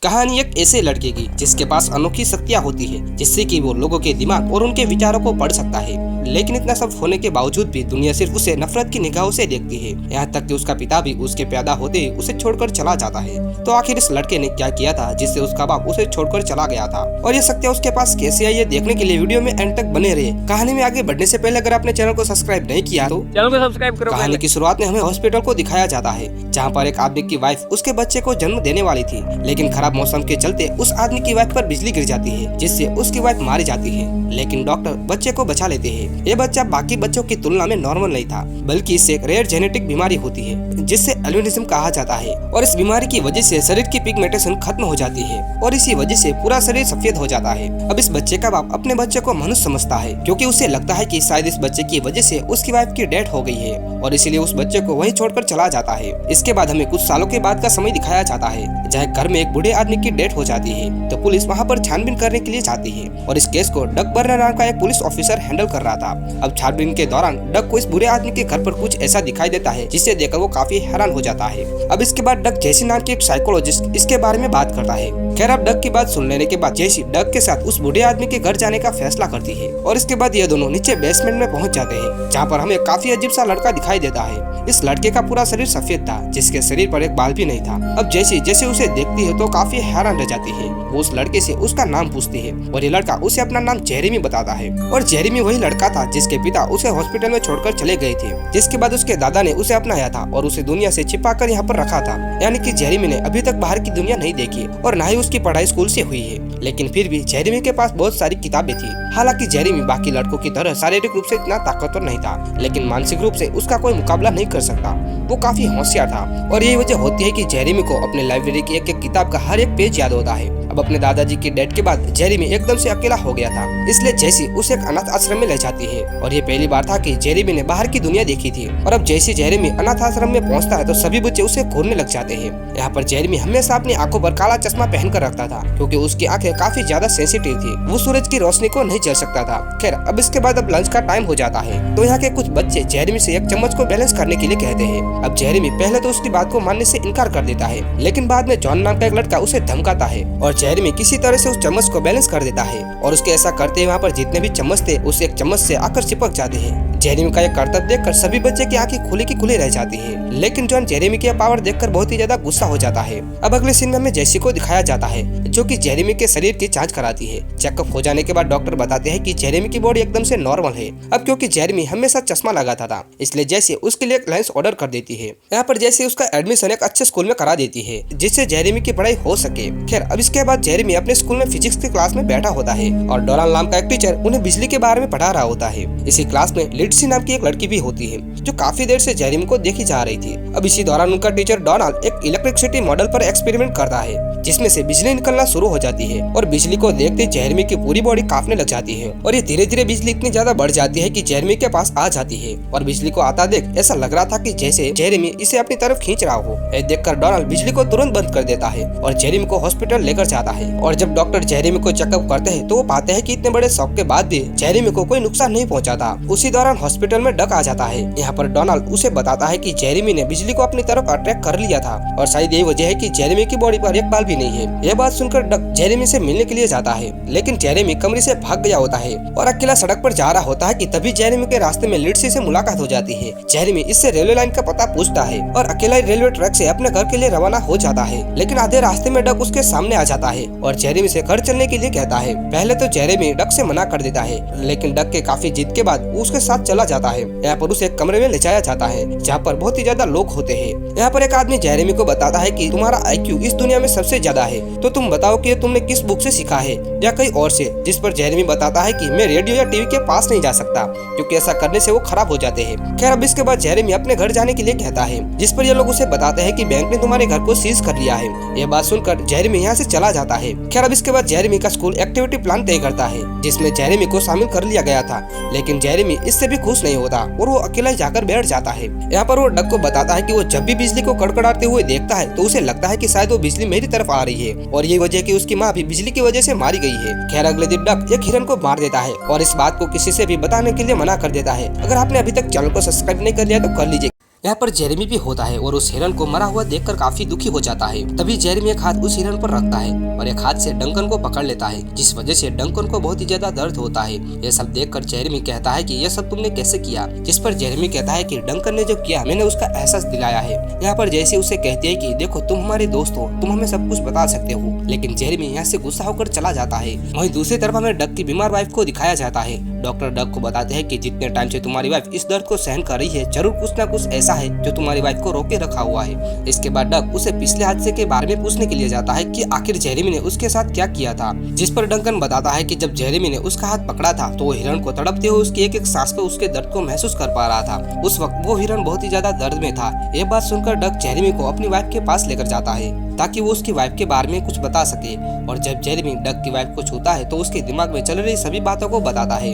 कहानी एक ऐसे लड़के की जिसके पास अनोखी शक्तियाँ होती है, जिससे कि वो लोगों के दिमाग और उनके विचारों को पढ़ सकता है। लेकिन इतना सब होने के बावजूद भी दुनिया सिर्फ उसे नफरत की निगाहों से देखती है। यहाँ तक कि उसका पिता भी उसके पैदा होते ही उसे छोड़कर चला जाता है। तो आखिर इस लड़के ने क्या किया था जिससे उसका बाप उसे छोड़कर चला गया था, और ये शक्तियाँ उसके पास कैसे आई, ये देखने के लिए वीडियो में एंड तक बने रहे। कहानी में आगे बढ़ने से पहले अगर आपने चैनल को सब्सक्राइब नहीं किया तो चैनल को सब्सक्राइब करो। कहानी की शुरुआत में हमें हॉस्पिटल को दिखाया जाता है, जहाँ पर एक आदमी की वाइफ उसके बच्चे को जन्म देने वाली थी। लेकिन खराब मौसम के चलते उस आदमी की वाइफ पर बिजली गिर जाती है, जिससे उसकी वाइफ मारी जाती है। लेकिन डॉक्टर बच्चे को बचा लेते हैं। ये बच्चा बाकी बच्चों की तुलना में नॉर्मल नहीं था, बल्कि इससे एक रेयर जेनेटिक बीमारी होती है जिससे एल्बिनिज्म कहा जाता है। और इस बीमारी की वजह से शरीर की पिगमेंटेशन खत्म हो जाती है और इसी वजह से पूरा शरीर सफेद हो जाता है। अब इस बच्चे का बाप अपने बच्चे को मनुष्य समझता है, क्योंकि उसे लगता है कि शायद इस बच्चे की वजह से उसकी वाइफ की डेथ हो गई है, और इसीलिए उस बच्चे को वहीं छोड़कर चला जाता है। इसके बाद हमें कुछ सालों के बाद का समय दिखाया जाता है, जहाँ घर में एक बूढ़े आदमी की डेथ हो जाती है। तो पुलिस वहाँ पर छानबीन करने के लिए जाती है, और इस केस को डक बर्नर नाम का एक पुलिस ऑफिसर हैंडल कर रहा था। अब छानबीन के दौरान डक को इस बूढ़े आदमी के घर पर कुछ ऐसा दिखाई देता है जिसे देखकर वो काफी हैरान हो जाता है। अब इसके बाद डक जेसी नाम की एक साइकोलॉजिस्ट इसके बारे में बात करता है। खैर, अब डक की बात सुन लेने के बाद जेसी डक के साथ उस बूढ़े आदमी के घर जाने का फैसला करती है, और इसके बाद ये दोनों नीचे बेसमेंट में पहुंच जाते हैं, जहाँ पर हमें काफी अजीब सा लड़का दिखाई देता है। इस लड़के का पूरा शरीर सफेद था, जिसके शरीर पर एक बाल भी नहीं था। अब जैसे जैसे उसे देखती है तो काफी हैरान रह जाती है। वो उस लड़के से उसका नाम पूछती है, और ये लड़का उसे अपना नाम जेरेमी बताता है। और जेरेमी वही लड़का था जिसके पिता उसे हॉस्पिटल में छोड़कर चले गए थे, जिसके बाद उसके दादा ने उसे अपनाया था और उसे दुनिया से छिपाकर यहाँ पर रखा था। यानी कि जेरेमी ने अभी तक बाहर की दुनिया नहीं देखी और न ही उसकी पढ़ाई स्कूल से हुई है। लेकिन फिर भी जेरेमी के पास बहुत सारी किताबें थी। हालांकि जेरेमी बाकी लड़कों की तरह शारीरिक रूप से इतना ताकतवर नहीं था, लेकिन मानसिक रूप से उसका कोई मुकाबला नहीं कर सकता। वो काफी होशियार था, और यही वजह होती है कि जेरेमी को अपने लाइब्रेरी की एक एक किताब का हर एक पेज याद होता है। अब अपने दादाजी की डेथ के बाद जेरेमी एकदम से अकेला हो गया था, इसलिए जैसी उसे एक अनाथ आश्रम में ले जाती है। और ये पहली बार था कि जेरेमी ने बाहर की दुनिया देखी थी। और अब जैसे जेरेमी अनाथ आश्रम में पहुंचता है तो सभी बच्चे उसे घूरने लग जाते हैं। यहाँ पर जेरेमी हमेशा अपनी आंखों पर काला चश्मा पहनकर रखता था, क्योंकि उसकी आंखें काफी ज्यादा सेंसिटिव थी। वो सूरज की रोशनी को नहीं झेल सकता था। खैर, अब इसके बाद अब लंच का टाइम हो जाता है, तो यहाँ के कुछ बच्चे जेरेमी से एक चम्मच को बैलेंस करने के लिए कहते हैं। अब जेरेमी पहले तो उसकी बात को मानने से इनकार कर देता है, लेकिन बाद में जॉन नाम का एक लड़का उसे धमकाता है, और जेरेमी किसी तरह से उस चम्मच को बैलेंस कर देता है। और उसके ऐसा करते ही वहाँ पर जितने भी चम्मच थे उस एक चम्मच से आकर चिपक जाते हैं। जेरेमी का यह करतब देखकर सभी बच्चे की आंखें खुली की खुली रह जाती है। लेकिन जॉन जेरेमी की पावर देखकर बहुत ही ज्यादा गुस्सा हो जाता है। अब अगले सीन में हमें जेसी को दिखाया जाता है, जो कि जेरेमी के शरीर की जांच कराती है। चेकअप हो जाने के बाद डॉक्टर बताते हैं कि जेरेमी की बॉडी एकदम से नॉर्मल है। अब क्योंकि जेरेमी हमेशा चश्मा लगाता था, इसलिए जैसे उसके लिए एक लेंस ऑर्डर कर देती है। यहाँ पर जैसे उसका एडमिशन एक अच्छे स्कूल में करा देती है, जिससे जेरेमी की पढ़ाई हो सके। खैर, अब इसके बाद जेरेमी अपने स्कूल में फिजिक्स की क्लास में बैठा होता है, और डोनाल्ड नाम का एक टीचर उन्हें बिजली के बारे में पढ़ा रहा होता है। इसी क्लास में लिडसी नाम की एक लड़की भी होती है, जो काफी देर से जेरेमी को देखी जा रही थी। अब इसी दौरान उनका टीचर डोनाल्ड एक इलेक्ट्रिसिटी मॉडल पर एक्सपेरिमेंट करता है, जिसमें से बिजली निकलना शुरू हो जाती है। और बिजली को देखते जेरेमी की पूरी बॉडी कांपने लग जाती है, और ये धीरे धीरे बिजली इतनी ज्यादा बढ़ जाती है कि जेरेमी के पास आ जाती है। और बिजली को आता देख ऐसा लग रहा था कि जैसे जेरेमी इसे अपनी तरफ खींच रहा हो। ये देखकर डोनाल्ड बिजली को तुरंत बंद कर देता है और जेरेमी को हॉस्पिटल लेकर जाता है। और जब डॉक्टर जेरेमी को चेकअप करते हैं तो वो पाते हैं कि इतने बड़े शॉक के बाद भी जेरेमी को कोई नुकसान नहीं पहुंचा था। उसी दौरान हॉस्पिटल में डक आ जाता है। यहाँ पर डोनाल्ड उसे बताता है कि जेरेमी ने बिजली को अपनी तरफ अट्रैक्ट कर लिया था, और शायद यही वजह है कि जेरेमी की बॉडी पर एक बाल भी नहीं है। यह बात सुनकर डक जेरेमी से मिलने के लिए जाता है, लेकिन जेरेमी कमरे से भाग गया होता है और अकेला सड़क पर जा रहा होता है कि तभी जेरेमी के रास्ते में लिडसी से मुलाकात हो जाती है। जेरेमी इससे रेलवे लाइन का पता पूछता है और अकेला रेलवे ट्रैक से अपने घर के लिए रवाना हो जाता है। लेकिन आधे रास्ते में डक उसके सामने आ जाता है और जेरेमी से घर चलने के लिए कहता है। पहले तो जेरेमी डक से मना कर देता है, लेकिन डक के काफी जिद के बाद उसके साथ चला जाता है। यहाँ पर उसे एक कमरे में ले जाया जाता है, जहाँ पर बहुत ही ज्यादा लोग होते हैं। यहाँ पर एक आदमी जेरेमी को बताता है कि तुम्हारा IQ इस दुनिया में सबसे ज्यादा है, तो तुम बताओ कि तुमने किस बुक से सीखा है या कहीं और से। जिस पर जेरेमी बताता है कि मैं रेडियो या टीवी के पास नहीं जा सकता, क्योंकि ऐसा करने से वो खराब हो जाते हैं। खैर, अब इसके बाद जेरेमी अपने घर जाने के लिए कहता है, जिस पर ये लोग उसे बताते हैं कि बैंक ने तुम्हारे घर को सीज कर लिया है। ये बात सुनकर जेरेमी यहाँ से चला जाता है। खैर, अब इसके बाद जेरेमी का स्कूल एक्टिविटी प्लान तय करता है, जिसमें जेरेमी को शामिल कर लिया गया था। लेकिन जेरेमी इससे भी खुश नहीं होता और वो अकेला जाकर बैठ जाता है। यहाँ पर वो डक को बताता है कि वो जब भी बिजली को कड़कड़ाते हुए देखता है तो उसे लगता है कि शायद वो बिजली मेरी तरफ आ रही है, और ये वजह कि उसकी माँ भी बिजली की वजह से मारी गई है। खैर, अगले दिन डक एक हिरन को मार देता है और इस बात को किसी से भी बताने के लिए मना कर देता है। अगर आपने अभी तक चैनल को सब्सक्राइब नहीं कर लिया तो कर लीजिए। यहाँ पर जेरेमी भी होता है और उस हिरन को मरा हुआ देखकर काफी दुखी हो जाता है। तभी जेरेमी एक हाथ उस हिरन पर रखता है और एक हाथ से डंकन को पकड़ लेता है, जिस वजह से डंकन को बहुत ही ज्यादा दर्द होता है। यह सब देखकर जेरेमी कहता है कि यह सब तुमने कैसे किया, जिस पर जेरेमी कहता है कि डंकन ने जो किया मैंने उसका एहसास दिलाया है। यहाँ पर जैसे उसे कहती है कि देखो तुम हमारे दोस्त हो, तुम हमें सब कुछ बता सकते हो, लेकिन जेरेमी यहाँ से गुस्सा होकर चला जाता है। वहीं दूसरी तरफ हमें डक की बीमार वाइफ को दिखाया जाता है। डॉक्टर डक को बताते हैं कि जितने टाइम से तुम्हारी वाइफ इस दर्द को सहन कर रही है, जरूर कुछ ना कुछ ऐसा है जो तुम्हारी वाइफ को रोके रखा हुआ है। इसके बाद डक उसे पिछले हादसे के बारे में पूछने के लिए जाता है कि आखिर जेरेमी ने उसके साथ क्या किया था, जिस पर डंकन बताता है कि जब जेरेमी ने उसका हाथ पकड़ा था तो वो हिरन को तड़पते हुए उसकी एक एक सांस पे उसके दर्द को महसूस कर पा रहा था। उस वक्त वो हिरन बहुत ही ज्यादा दर्द में था। ये बात सुनकर डक जेरेमी को अपनी वाइफ के पास लेकर जाता है ताकि वो उसकी वाइफ के बारे में कुछ बता सके। और जब जेरेमी डक की वाइफ को छूता है तो उसके दिमाग में चल रही सभी बातों को बताता है।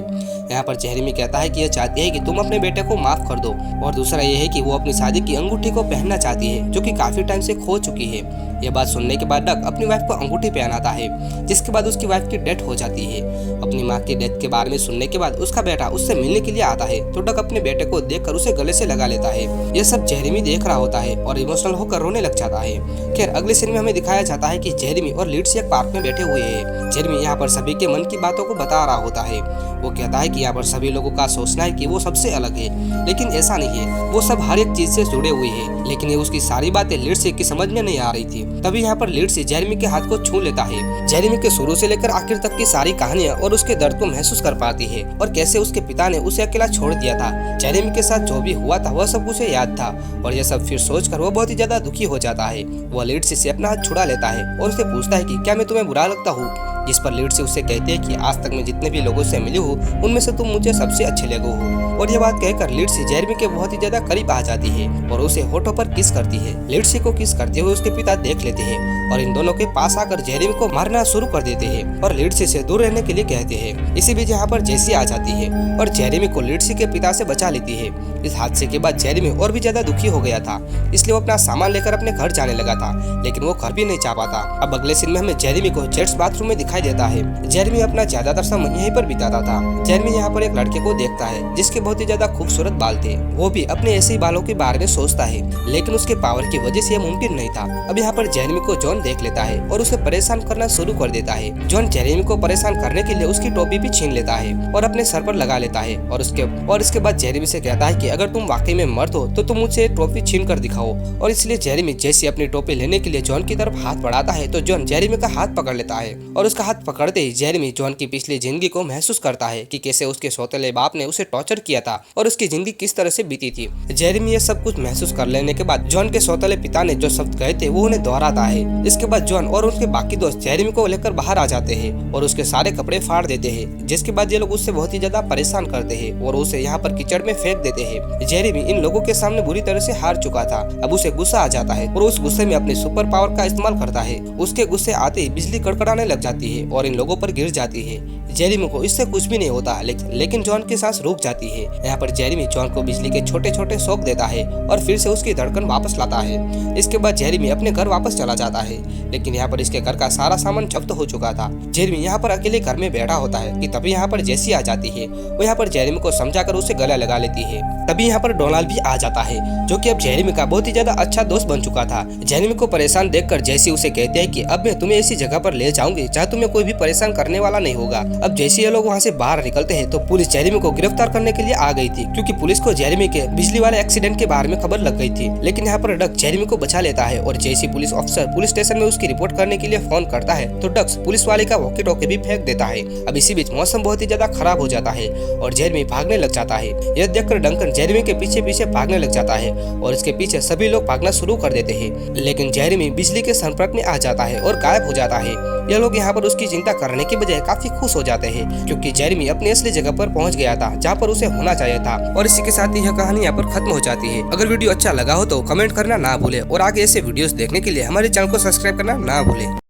यहाँ पर जेरेमी कहता है कि यह चाहती है कि तुम अपने बेटे को माफ कर दो, और दूसरा यह है कि वो अपनी शादी की अंगूठी को पहनना चाहती है जो कि काफी टाइम से खो चुकी है। यह बात सुनने के बाद डक अपनी वाइफ को अंगूठी पहनाता है, जिसके बाद उसकी वाइफ की डेथ हो जाती है। अपनी माँ की डेथ के बारे में सुनने के बाद उसका बेटा उससे मिलने के लिए आता है तो डक अपने बेटे को देखकर उसे गले से लगा लेता है। यह सब जेरेमी देख रहा होता है और इमोशनल होकर रोने लग जाता है। खैर अगले सीन में हमें दिखाया जाता है कि जेरेमी और लिंडसे एक पार्क में बैठे हुए हैं। जेरेमी यहाँ पर सभी के मन की बातों को बता रहा होता है। वो कहता है कि यहाँ पर सभी लोगों का सोचना है कि वो सबसे अलग है, लेकिन ऐसा नहीं है। वो सब हर एक चीज से जुड़े हुए हैं, लेकिन ये उसकी सारी बातें लिंडसे की समझ में नहीं आ रही थी। तभी यहाँ पर लिंडसे जेरेमी के हाथ को छू लेता है। जेरेमी के शुरू से लेकर आखिर तक की सारी कहानियां और उसके दर्द को महसूस कर पाती है, और कैसे उसके पिता ने उसे अकेला छोड़ दिया था। जेरेमी के साथ जो भी हुआ था वह सब उसे याद था, और यह सब फिर सोचकर वो बहुत ही ज्यादा दुखी हो जाता है। वो लिंडसे से अपना हाथ छुड़ा लेता है और उसे पूछता है कि क्या मैं तुम्हें बुरा लगता हूँ, जिस पर लिंडसे उसे कहते हैं कि आज तक मैं जितने भी लोगों से मिली हूँ उनमें से तुम मुझे सबसे अच्छे लगे हो। और यह बात कहकर लिंडसे जेरेमी के बहुत ही ज्यादा करीब आ जाती है और उसे होठों पर किस करती है। लिंडसे को किस करते हुए उसके पिता देख लेते हैं और इन दोनों के पास आकर जेरेमी को मारना शुरू कर देते हैं और लिंडसे से दूर रहने के लिए कहते हैं। इसी बीच यहाँ पर जेसी आ जाती है और जेरेमी को लिंडसे के पिता से बचा लेती है। इस हादसे के बाद जेरेमी और भी ज्यादा दुखी हो गया था, इसलिए वो अपना सामान लेकर अपने घर जाने लगा था, लेकिन वो घर भी नहीं जा पाता। अब अगले सीन में हमें जेरेमी को जेट्स बाथरूम में दिखाई देता है। जेरेमी अपना ज्यादातर समय यहीं पर बिताता था। जेरेमी यहाँ पर एक लड़के को देखता है जिसके बहुत ही ज्यादा खूबसूरत बाल थे। वो भी अपने ऐसे ही बालों के बारे में सोचता है, लेकिन उसके पावर की वजह से यह मुमकिन नहीं था। अब यहाँ पर जेरेमी को जॉन देख लेता है और उसे परेशान करना शुरू कर देता है। जॉन जेरेमी को परेशान करने के लिए उसकी टोपी भी छीन लेता है और अपने सर पर लगा लेता है, और इसके बाद जेरेमी से कहता है कि अगर तुम वाकई में मर्द हो तो तुम मुझसे टोपी छीन कर दिखाओ। और इसलिए जेरेमी जैसे अपनी टोपी लेने के लिए जॉन की तरफ हाथ बढ़ाता है तो जॉन जेरेमी का हाथ पकड़ लेता है, और उसका हाथ पकड़ते ही जेरेमी जॉन की पिछली जिंदगी को महसूस करता है कि कैसे उसके सौतेले बाप ने उसे टॉर्चर किया था और उसकी जिंदगी किस तरह से बीती थी। जेरेमी ये सब कुछ महसूस कर लेने के बाद जॉन के सौतेले पिता ने जो शब्द कहे थे वो उन्हें दोहराता है। इसके बाद जॉन और उसके बाकी दोस्त जेरेमी को लेकर बाहर आ जाते हैं और उसके सारे कपड़े फाड़ देते हैं, जिसके बाद ये लोग उससे बहुत ही ज्यादा परेशान करते हैं और उसे यहाँ पर कीचड़ में फेंक देते हैं। जेरेमी इन लोगों के सामने बुरी तरह से हार चुका था। अब उसे गुस्सा आ जाता है और उस गुस्से में अपने सुपर पावर का इस्तेमाल करता है। उसके गुस्से आते ही बिजली कड़कड़ाने लग जाती है और इन लोगों पर गिर जाती है। जेरेमी को इससे कुछ भी नहीं होता, लेकिन जॉन की सांस रुक जाती है। यहाँ पर जेरेमी जॉन को बिजली के छोटे छोटे शॉक देता है और फिर से उसकी धड़कन वापस लाता है। इसके बाद जेरेमी अपने घर वापस चला जाता है, लेकिन यहाँ पर इसके घर का सारा सामान जब्त हो चुका था। जेरेमी यहाँ पर अकेले घर में बैठा होता है कि तभी यहाँ पर जेसी आ जाती है। वो यहाँ पर जेरेमी को समझाकर उसे गला लगा लेती है। तभी यहाँ पर डोनाल्ड भी आ जाता है, जो कि अब जेरेमी का बहुत ही ज्यादा अच्छा दोस्त बन चुका था। जेरेमी को परेशान देखकर जेसी उसे कहते हैं कि अब मैं तुम्हें ऐसी जगह पर ले जाऊंगी जहाँ तुम्हें कोई भी परेशान करने वाला नहीं होगा। अब जैसे ये लोग वहाँ से बाहर निकलते हैं तो पुलिस जेरेमी को गिरफ्तार करने के लिए आ गई थी, क्योंकि पुलिस को जेरेमी के बिजली वाले एक्सीडेंट के बारे में खबर लग गई थी। लेकिन यहाँ पर डक जेरेमी को बचा लेता है और जैसे पुलिस ऑफिसर पुलिस स्टेशन में उसकी रिपोर्ट करने के लिए फोन करता है तो डक्स पुलिस वाले का वॉकी टॉकी भी फेंक देता है। अब इसी बीच मौसम बहुत ही ज्यादा खराब हो जाता है और जेरेमी भागने लग जाता है। यह देखकर डंकन जेरेमी के पीछे पीछे भागने लग जाता है और इसके पीछे सभी लोग भागना शुरू कर देते हैं, लेकिन जेरेमी बिजली के संपर्क में आ जाता है और गायब हो जाता है। ये लोग यहाँ पर उसकी चिंता करने के बजाय काफी खुश हो जाते हैं, क्योंकि जेरेमी अपनी असली जगह पर पहुंच गया था जहाँ पर उसे होना चाहिए था। और इसी के साथ ही यह कहानी यहाँ पर खत्म हो जाती है। अगर वीडियो अच्छा लगा हो तो कमेंट करना ना भूले और आगे ऐसे वीडियोस देखने के लिए हमारे चैनल को सब्सक्राइब करना ना भूले।